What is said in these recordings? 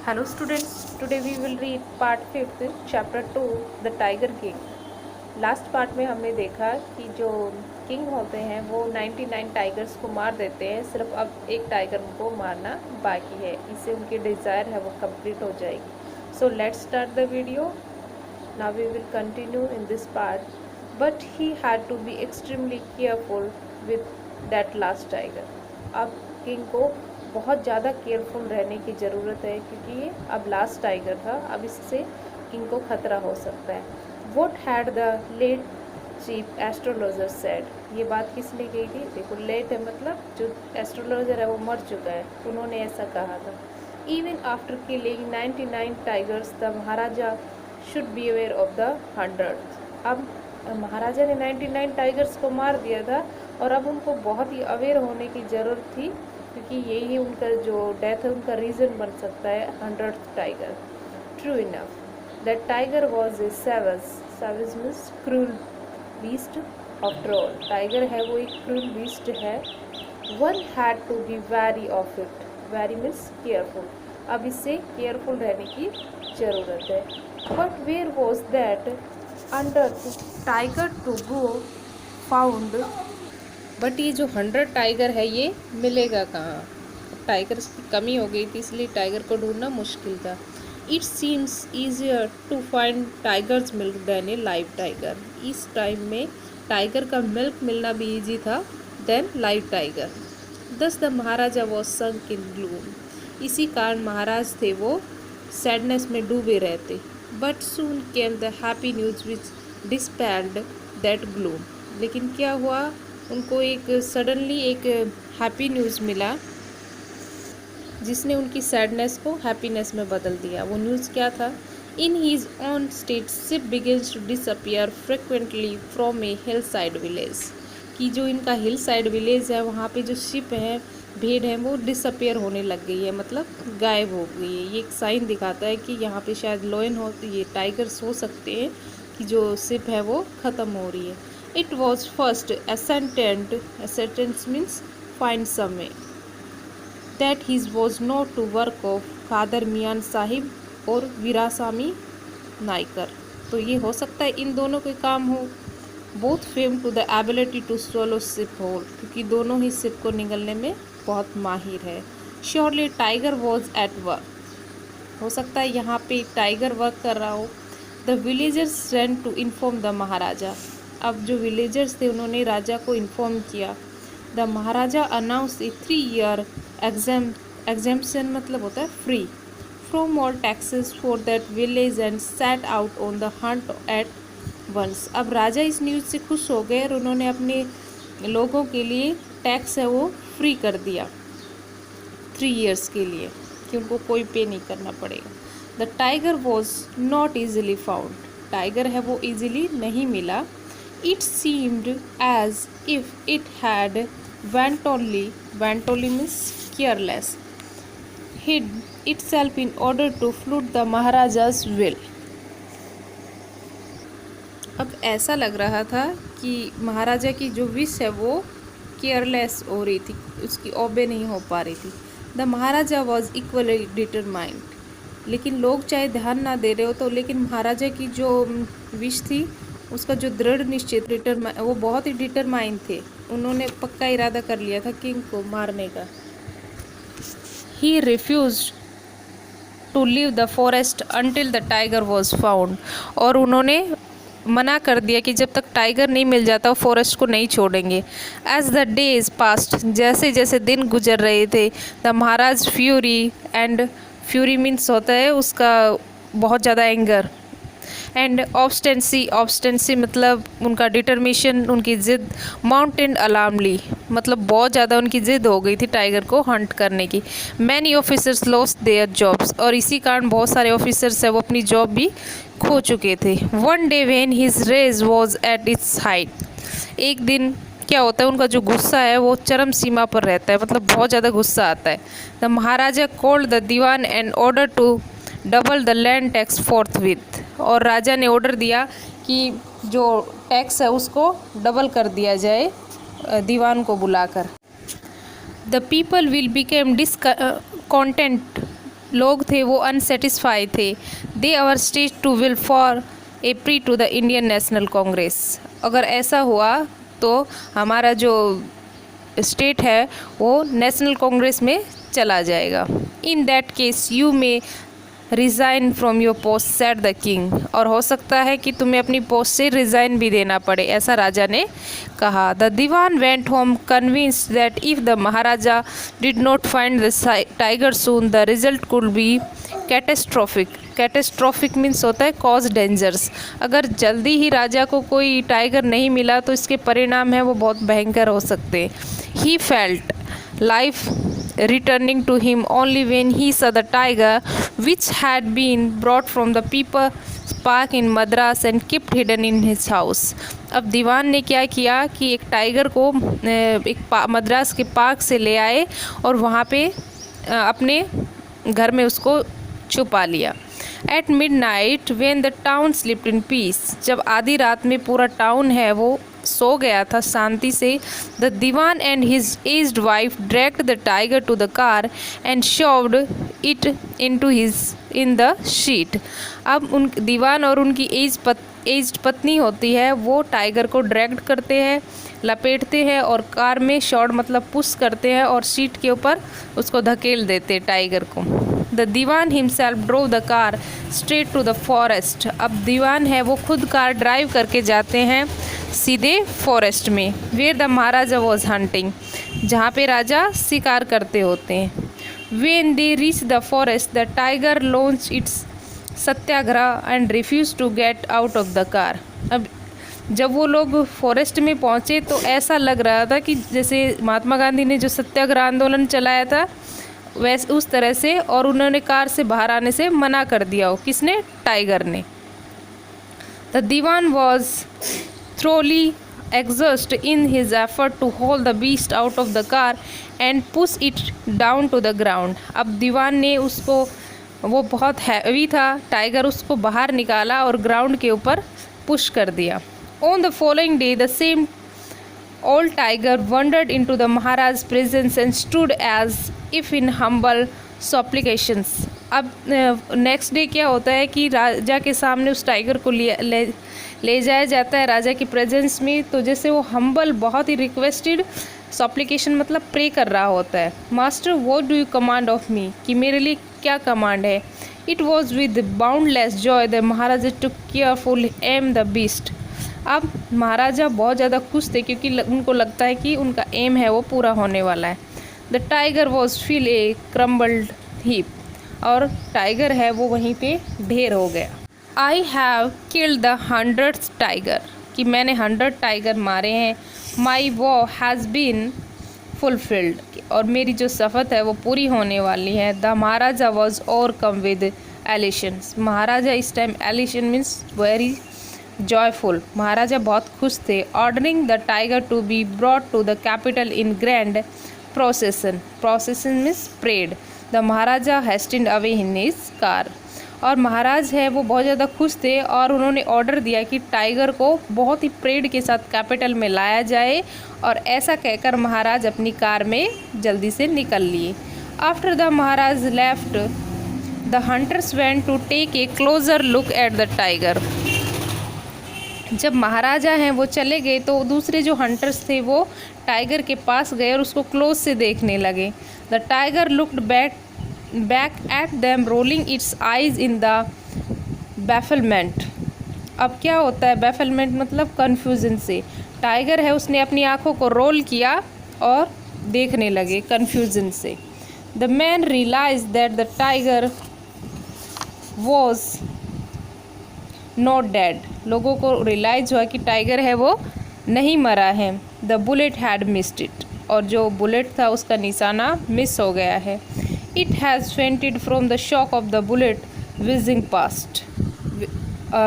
Hello students, today we will read part 5th chapter 2 The Tiger King। Last part में हमने देखा कि जो किंग होते हैं वो 99 टाइगर्स को मार देते हैं, सिर्फ अब एक टाइगर को मारना बाकी है, इससे उनकी डिज़ायर है वो कंप्लीट हो जाएगी। So let's start the video. Now we will continue in this part, but he had to be extremely careful with that last tiger. अब किंग को बहुत ज़्यादा केयरफुल रहने की ज़रूरत है क्योंकि ये अब लास्ट टाइगर था, अब इससे किंग को खतरा हो सकता है। What had the late chief astrologer said, ये बात किसने कही थी? देखो, लेट है मतलब जो एस्ट्रोलॉजर है वो मर चुका है, उन्होंने ऐसा कहा था। Even after killing 99 tigers the Maharaja should be aware of the 100th। अब महाराजा ने 99 टाइगर्स को मार दिया था और अब उनको बहुत ही अवेयर होने की ज़रूरत थी क्योंकि यही उनका जो डेथ है उनका रीज़न बन सकता है 100th tiger. True enough, that tiger was a savage means cruel beast. After all tiger है वो एक क्रूल बीस्ट है। One had to be very of it, very means careful, अब इससे केयरफुल रहने की ज़रूरत है। But where was that under tiger to go found, but ये जो 100 टाइगर है ये मिलेगा कहाँ? टाइगर्स की कमी हो गई थी इसलिए टाइगर को ढूंढना मुश्किल था। It seems easier to find tiger's milk than a live tiger. इस टाइम में टाइगर का मिल्क मिलना भी ईजी था than live tiger. Thus the Maharaja was sunk in gloom, इसी कारण महाराज थे वो सैडनेस में डूबे रहते। But soon came the happy news which dispelled that gloom, लेकिन क्या हुआ, उनको एक सडनली एक हैप्पी न्यूज़ मिला जिसने उनकी सैडनेस को हैप्पीनेस में बदल दिया। वो न्यूज़ क्या था? In his on state ship begins to disappear frequently from a hill side village, कि जो इनका हिल साइड विलेज है वहाँ पे जो शिप है, भेड़ है, वो डिसअपियर होने लग गई है, मतलब गायब हो गई है। ये एक साइन दिखाता है कि यहाँ पे शायद लोयन हो, ये टाइगर्स हो सकते हैं कि जो शिप है वो ख़त्म हो रही है। It was first ascertained means find somewhere that his was not to work of खादर मियान साहिब और वीरासामी नाइकर। तो ये हो सकता है इन दोनों के काम हो। Both fame to the ability to swallow ship whole, क्योंकि दोनों ही शिप को निगलने में बहुत माहिर है। Surely tiger was at work, हो सकता है यहाँ पे टाइगर वर्क कर रहा हो। The villagers ran to inform the Maharaja, अब जो विलेजर्स थे उन्होंने राजा को इन्फॉर्म किया। The Maharaja announce a 3-year exemption, मतलब होता है free from all taxes for that village and set out on the hunt at once. अब राजा इस न्यूज़ से खुश हो गए और उन्होंने अपने लोगों के लिए टैक्स है वो फ्री कर दिया 3 years के लिए, कि उनको कोई पे नहीं करना पड़ेगा। The tiger was not easily found, tiger है वो ईजिली नहीं मिला। It seemed as if it had wantonly means careless, hid itself in order to flout the Maharaja's will। अब ऐसा लग रहा था कि महाराजा की जो विश है वो केयरलेस हो रही थी, उसकी ओबे नहीं हो पा रही थी। The Maharaja was equally determined, लेकिन लोग चाहे ध्यान ना दे रहे हो तो लेकिन महाराजा की जो विश थी, उसका जो दृढ़ निश्चित वो बहुत ही डिटरमाइन थे, उन्होंने पक्का इरादा कर लिया था किंग को मारने का। He refused to leave the forest until the tiger was found, और उन्होंने मना कर दिया कि जब तक टाइगर नहीं मिल जाता वो फॉरेस्ट को नहीं छोड़ेंगे। एज द डेज पास्ट, जैसे जैसे दिन गुजर रहे थे, द महाराज फ्यूरी मीन्स होता है उसका बहुत ज़्यादा एंगर, एंड ऑब्स्टेंसी मतलब उनका डिटर्मिनेशन, उनकी ज़िद। माउंटेन अलार्मली मतलब बहुत ज़्यादा उनकी ज़िद हो गई थी टाइगर को हंट करने की। Many officers lost their jobs, और इसी कारण बहुत सारे ऑफिसर्स है वो अपनी जॉब भी खो चुके थे। One day when his rage was at its height, एक दिन क्या होता है उनका जो गुस्सा है वो चरम सीमा पर रहता है, मतलब बहुत ज़्यादा गुस्सा आता है। The Maharaja called the Diwan and order to double the land tax forthwith, और राजा ने ऑर्डर दिया कि जो टैक्स है उसको डबल कर दिया जाए दीवान को बुलाकर। The people will became discontent लोग थे वो अनसेटिस्फाइड थे। They our stage to will for a prey to the Indian National Congress. अगर ऐसा हुआ तो हमारा जो स्टेट है वो नेशनल कांग्रेस में चला जाएगा। In that case you may resign from your post said the king. और हो सकता है कि तुम्हें अपनी पोस्ट से रिज़ाइन भी देना पड़े, ऐसा राजा ने कहा। The dewan went home convinced that if the Maharaja did not find the tiger soon the result could be catastrophic. Catastrophic means होता है कॉज डेंजर्स। अगर जल्दी ही राजा को कोई टाइगर नहीं मिला तो इसके परिणाम है वो बहुत भयंकर हो सकते। He felt life returning to him only when he saw the tiger which had been brought from the people's park in Madras and kept hidden in his house। अब दीवान ने क्या किया कि एक टाइगर को मद्रास के पार्क से ले आए और वहाँ पे अपने घर में उसको छुपा लिया। At mid night when the town slipped in peace, जब आधी रात में पूरा टाउन है वो सो गया था शांति से, the Diwan and his aged wife dragged the tiger to the car and shoved it in the seat. अब उन दीवान और उनकी एज्ड पत्नी होती है वो टाइगर को ड्रैग्ड करते हैं, लपेटते हैं और कार में शॉट मतलब पुश करते हैं और सीट के ऊपर उसको धकेल देते हैं टाइगर को। The dewan himself drove the car straight to the forest. अब दीवान है वो खुद कार ड्राइव करके जाते हैं सीधे फॉरेस्ट में। Where the Maharaja was hunting, जहाँ पे राजा शिकार करते होते हैं। When they reach the forest the tiger launch its satyagraha and refuse to get out of the car. अब जब वो लोग फॉरेस्ट में पहुँचे तो ऐसा लग रहा था कि जैसे महात्मा गांधी ने जो सत्याग्रह आंदोलन चलाया था वैसे उस तरह से, और उन्होंने कार से बाहर आने से मना कर दिया हो। किसने? टाइगर ने। The dewan was thoroughly exhausted in his effort to haul the beast out of the car and push it down to the ground। अब दीवान ने उसको, वो बहुत हैवी था टाइगर, उसको बाहर निकाला और ग्राउंड के ऊपर पुश कर दिया। On the following day the same old tiger wandered into the Maharaj's presence and stood as if in humble supplications। अब नेक्स्ट डे क्या होता है कि राजा के सामने उस टाइगर को ले जाया जाता है राजा की प्रेजेंस में, तो जैसे वो हम्बल बहुत ही रिक्वेस्टेड सप्लिकेशन मतलब प्रे कर रहा होता है। Master what do you command of me, कि मेरे लिए क्या कमांड है। It was with boundless joy the Maharaja to careful aim the beast. अब महाराजा बहुत ज़्यादा खुश थे क्योंकि उनको लगता है कि उनका एम है वो पूरा होने वाला है। The tiger was feel a crumbled heap, और टाइगर है वो वहीं पे ढेर हो गया। I have killed the 100th tiger, कि मैंने 100 टाइगर मारे हैं। माई वॉ हैज़ बीन फुलफिल्ड, और मेरी जो शपथ है वो पूरी होने वाली है। The Maharaja was overcome with elation, Maharaja इस time elation means very joyful, Maharaja बहुत खुश थे। Ordering the tiger to be brought to the capital in grand procession, procession means parade. The Maharaja hastened away in his car, और महाराज है वो बहुत ज़्यादा खुश थे और उन्होंने ऑर्डर दिया कि टाइगर को बहुत ही परेड के साथ कैपिटल में लाया जाए, और ऐसा कहकर महाराज अपनी कार में जल्दी से निकल लिए। After the Maharaj left the hunters went to take a closer look at the tiger. जब महाराजा हैं वो चले गए तो दूसरे जो हंटर्स थे वो टाइगर के पास गए और उसको क्लोज से देखने लगे। The tiger looked back at them rolling its eyes in the bafflement. अब क्या होता है बैफलमेंट मतलब कन्फ्यूजन से, टाइगर है उसने अपनी आँखों को रोल किया और देखने लगे कन्फ्यूजन से। The man realise that the tiger was not dead, लोगों को रियलाइज हुआ कि टाइगर है वो नहीं मरा है। The bullet had missed it, और जो बुलेट था उसका निशाना मिस हो गया है। It has fainted from the shock of the bullet wheezing past.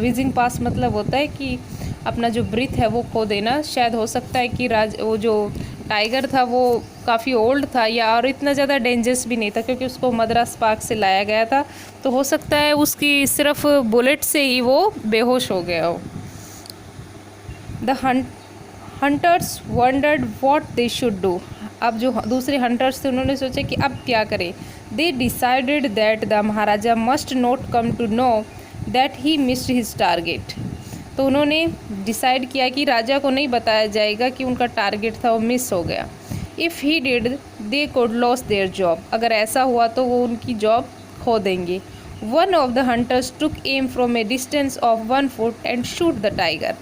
Wheezing past मतलब होता है कि अपना जो ब्रीथ है वो खो देना। शायद हो सकता है कि वो जो टाइगर था वो काफ़ी ओल्ड था या और इतना ज़्यादा डेंजरस भी नहीं था क्योंकि उसको मद्रास पार्क से लाया गया था, तो हो सकता है उसकी सिर्फ बुलेट से ही वो बेहोश हो गया हो। The hunters wondered what they should do, अब जो दूसरे हंटर्स थे उन्होंने सोचा कि अब क्या करें। They decided that the Maharaja must not come to know that he missed his target. तो उन्होंने डिसाइड किया कि राजा को नहीं बताया जाएगा कि उनका टारगेट था वो मिस हो गया। If he did they could loss their job, अगर ऐसा हुआ तो वो उनकी जॉब खो देंगे। One of the hunters took am from A distance of 1 foot and shoot the tiger.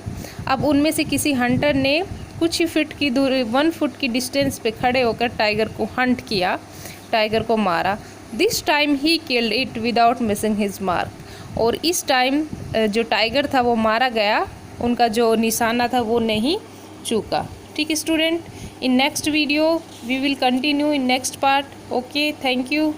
अब उनमें से किसी हंटर ने कुछ ही फीट की दूरी 1 फुट की डिस्टेंस पे खड़े होकर टाइगर को हंट किया, टाइगर को मारा। This time he killed it without missing his mark. और इस टाइम जो टाइगर था वो मारा गया, उनका जो निशाना था वो नहीं चूका। ठीक है student, in next video we will continue in next part. Okay, thank you.